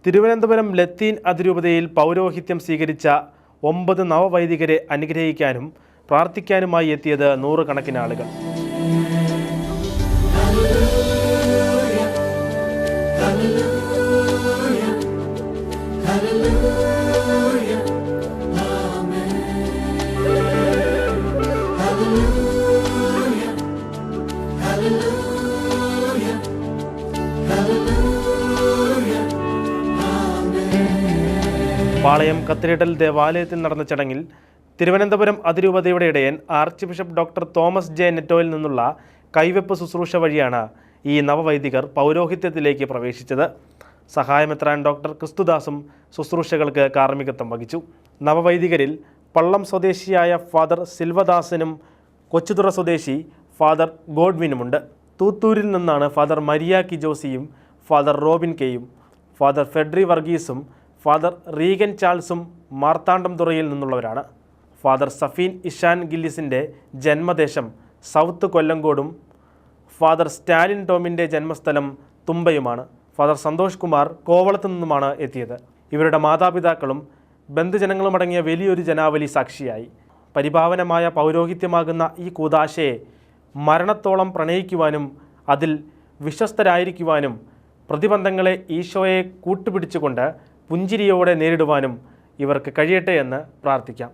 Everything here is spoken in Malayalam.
തിരുവനന്തപുരം ലത്തീൻ അതിരൂപതയിൽ പൗരോഹിത്യം സ്വീകരിച്ച 9 നവവൈദികരെ അനുഗ്രഹിക്കാനും പ്രാർത്ഥിക്കാനുമായി എത്തിയത് നൂറുകണക്കിന് ആളുകൾ. പാളയം കത്തീഡ്രൽ ദേവാലയത്തിൽ നടന്ന ചടങ്ങിൽ തിരുവനന്തപുരം അതിരൂപതയുടെ ഇടയൻ archbishop doctor Thomas J നെറ്റോയിൽ നിന്നുള്ള കൈവെപ്പ് ശുശ്രൂഷ വഴിയാണ് ഈ നവവൈദികർ പൗരോഹിത്യത്തിലേക്ക് പ്രവേശിച്ചത്. സഹായമെത്രാൻ ഡോക്ടർ ക്രിസ്തുദാസും ശുശ്രൂഷകൾക്ക് കാർമ്മികത്വം വഹിച്ചു. നവവൈദികരിൽ പള്ളം സ്വദേശിയായ ഫാദർ സിൽവദാസനും കൊച്ചുതുറ സ്വദേശി ഫാദർ ഗോഡ്വിനുമുണ്ട്. തൂത്തൂരിൽ നിന്നാണ് ഫാദർ മരിയാക്കി ജോസിയും ഫാദർ റോബിൻ കെയും. ഫാദർ ഫെഡ്രി വർഗീസും ഫാദർ റീഗൻ ചാൾസും മാർത്താണ്ഡം തുറയിൽ നിന്നുള്ളവരാണ്. ഫാദർ സഫീൻ ഇഷാൻ ഗില്ലിസിൻ്റെ ജന്മദേശം സൗത്ത് കൊല്ലങ്കോടും ഫാദർ സ്റ്റാലിൻ ടോമിൻ്റെ ജന്മസ്ഥലം തുമ്പയുമാണ്. ഫാദർ സന്തോഷ് കുമാർ കോവളത്തു നിന്നുമാണ് എത്തിയത്. ഇവരുടെ മാതാപിതാക്കളും ബന്ധുജനങ്ങളുമടങ്ങിയ വലിയൊരു ജനാവലി സാക്ഷിയായി. പരിഭാവനമായ പൗരോഹിത്യമാകുന്ന ഈ കൂദാശയെ മരണത്തോളം പ്രണയിക്കുവാനും അതിൽ വിശ്വസ്തരായിരിക്കുവാനും പ്രതിബന്ധങ്ങളെ ഈശോയെ കൂട്ടുപിടിച്ചുകൊണ്ട് പുഞ്ചിരിയോടെ നേരിടുവാനും ഇവർക്ക് കഴിയട്ടെ എന്ന് പ്രാർത്ഥിക്കാം.